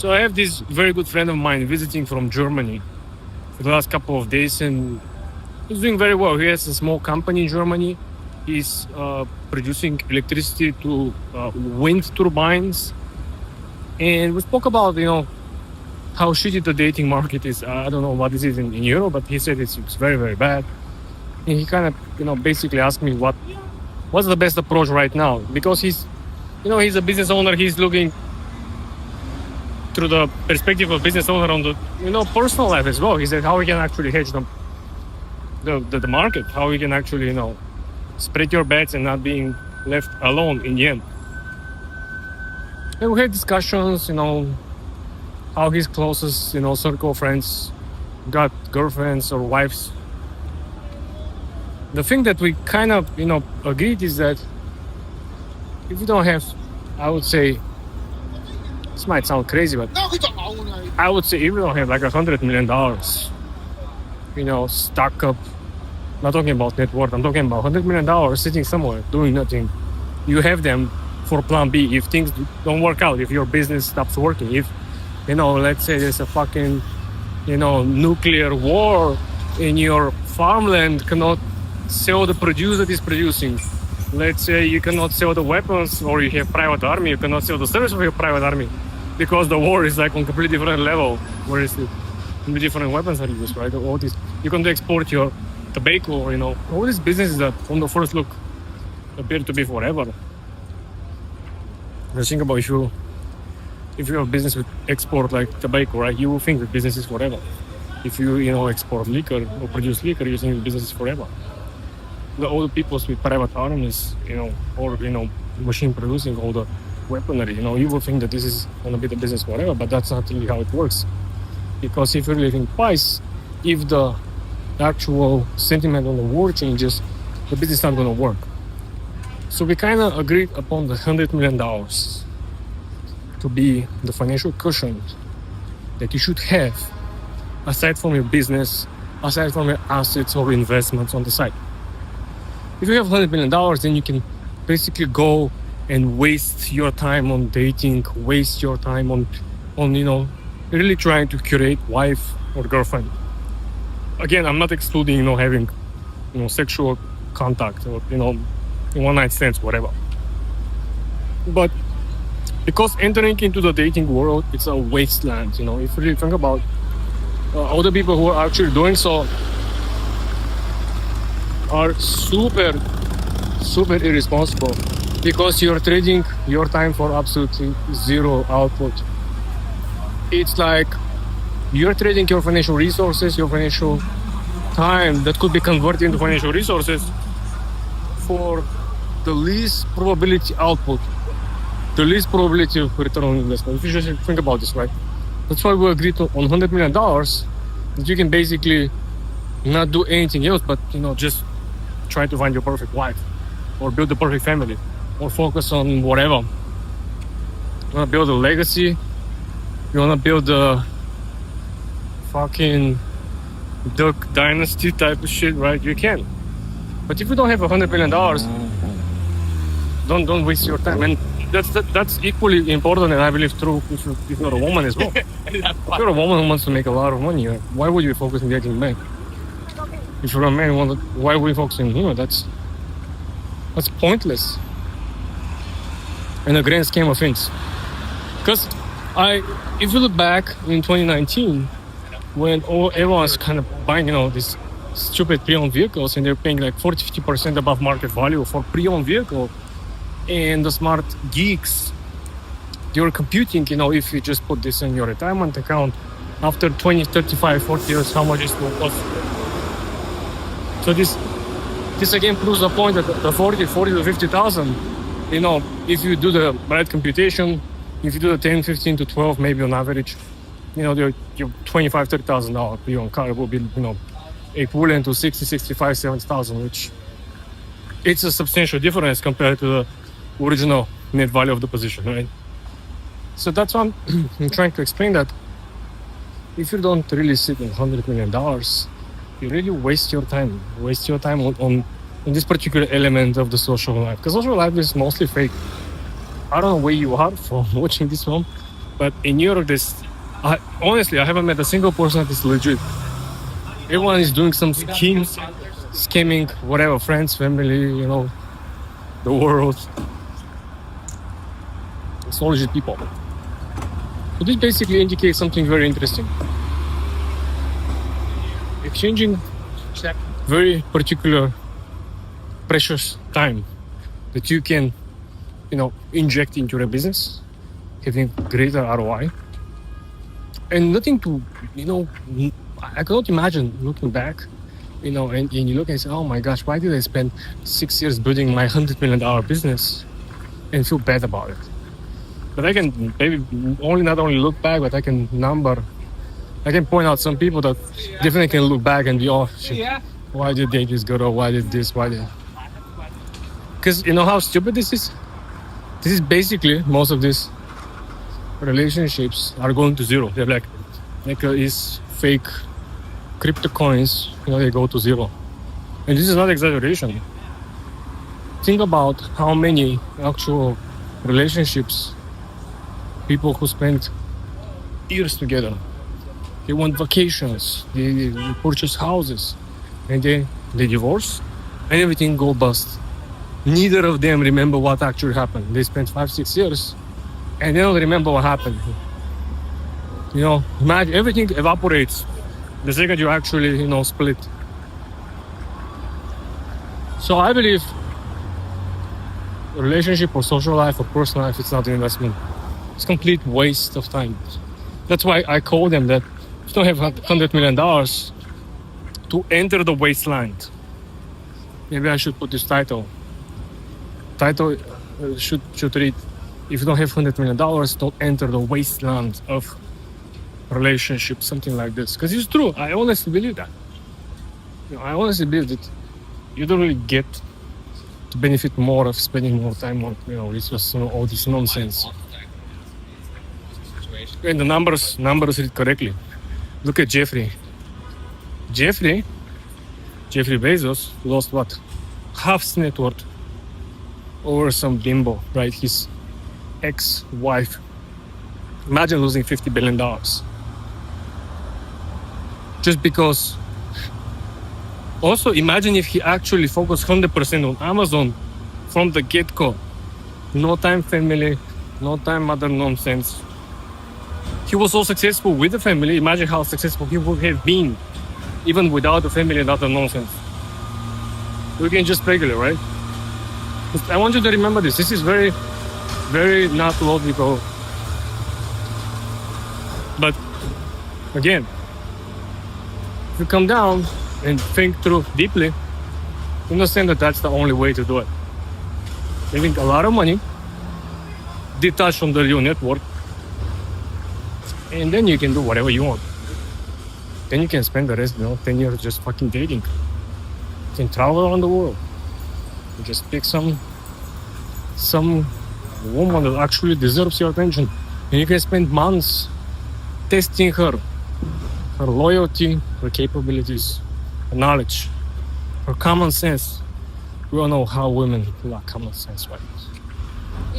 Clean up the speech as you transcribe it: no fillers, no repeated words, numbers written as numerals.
So I have this very good friend of mine visiting from Germany for the last couple of days, and he's doing very well. He has a small company in Germany. He's producing electricity to wind turbines, and we spoke about how shitty the dating market is. I don't know what this is in Europe, but he said it's very, very bad. And he kind of basically asked me what's the best approach right now, because he's a business owner. He's looking through the perspective of business owner on the personal life as well. He said how we can actually hedge the market, how we can actually spread your bets and not being left alone in the end. And we had discussions, how his closest circle of friends got girlfriends or wives. The thing that we kind of agreed is that if you don't have, I would say, this might sound crazy, but I would say if you don't have like $100 million, stuck up, not talking about net worth, I'm talking about $100 million sitting somewhere doing nothing. You have them for plan B if things don't work out, if your business stops working, if let's say there's a fucking nuclear war in your farmland, cannot sell the produce that is producing. Let's say you cannot sell the weapons, or you have private army, you cannot sell the service of your private army because the war is like on completely different level, where is it different weapons are used, right? All this, you can export your tobacco, all these businesses that on the first look appear to be forever. Just think about if you have a business with export like tobacco, right? You will think that business is forever. If you export liquor or produce liquor, you think the business is forever. All the people with private armies, or machine producing all the weaponry, you will think that this is going to be the business forever, but that's not really how it works. Because if you really think twice, if the actual sentiment on the war changes, the business is not going to work. So we kind of agreed upon the $100 million to be the financial cushion that you should have aside from your business, aside from your assets or investments on the side. If you have $100 million, then you can basically go and waste your time on dating, waste your time on really trying to curate wife or girlfriend. Again, I'm not excluding having sexual contact or one night stands, whatever. But because entering into the dating world, it's a wasteland. If you really think about all the people who are actually doing so are super, super irresponsible, because you're trading your time for absolutely zero output. It's like you're trading your financial resources, your financial time that could be converted into financial resources for the least probability output, the least probability of return on investment. If you just think about this, right? That's why we agreed on $100 million that you can basically not do anything else but just try to find your perfect wife or build the perfect family or focus on whatever. You want to build a legacy, you want to build a fucking Duck Dynasty type of shit, right? You can. But if you don't have $100 million, don't waste your time. And that's equally important, and I believe true if you're a woman as well. If you're a woman who wants to make a lot of money, why would you focus on getting men? If you're a man, why would you focus on him? That's pointless in the grand scheme of things. Because if you look back in 2019, when everyone's kind of buying, these stupid pre-owned vehicles, and they're paying like 40-50% above market value for pre-owned vehicle, and the smart geeks, you're computing, if you just put this in your retirement account, after 20, 35, 40 years, how much it will cost. So this again proves the point that the 40 to 50,000, if you do the right computation, if you do the 10, 15 to 12, maybe on average, your $25,000, $30,000 pre-owned car will be, equivalent to 60, 65, 70,000, which it's a substantial difference compared to the original net value of the position, right? So that's why I'm trying to explain that if you don't really sit on $100 million, you really waste your time on this particular element of the social life. Because social life is mostly fake. I don't know where you are from watching this film, But in New York, honestly, I haven't met a single person that is legit. Everyone is doing some scamming, whatever, friends, family, the world. It's all legit people. So this basically indicates something very interesting. Exchanging very particular precious time that you can, inject into your business, having greater ROI. And nothing to, I cannot imagine looking back, and you look and say, oh my gosh, why did I spend 6 years building my $100 million business and feel bad about it? But I can maybe not only look back, but I can point out some people that definitely can look back and be, oh shit, why did they this girl, or why did this, because you know how stupid this is? This is basically, most of these relationships are going to zero. They're like these fake crypto coins, they go to zero. And this is not exaggeration. Think about how many actual relationships, people who spend years together, they want vacations, they purchase houses, and then they divorce, and everything go bust. Neither of them remember what actually happened. They spent 5-6 years, and they don't remember what happened. Imagine everything evaporates the second you actually, split. So I believe relationship or social life or personal life, it's not an investment. It's a complete waste of time. That's why I call them that you don't have $100 million to enter the wasteland. Maybe I should put this title. Should read, if you don't have $100 million, don't enter the wasteland of relationships, something like this. Because it's true. I honestly believe that. I honestly believe that you don't really get to benefit more of spending more time on, it's just all this nonsense. And the numbers read correctly. Look at Jeffrey Bezos lost what? Half his net worth over some bimbo, right? His ex-wife. Imagine losing $50 billion. Just because. Also, imagine if he actually focused 100% on Amazon from the get-go. No time family, no time other nonsense. He was so successful with the family. Imagine how successful he would have been even without the family and other nonsense. We can just regular, right? I want you to remember this. This is very, very not logical. But again, if you come down and think through deeply, you understand that that's the only way to do it. Having a lot of money, detached from the real network, and then you can do whatever you want. Then you can spend the rest, 10 years just fucking dating. You can travel around the world. You just pick some woman that actually deserves your attention. And you can spend months testing her loyalty, her capabilities, her knowledge, her common sense. We all know how women lack common sense, right?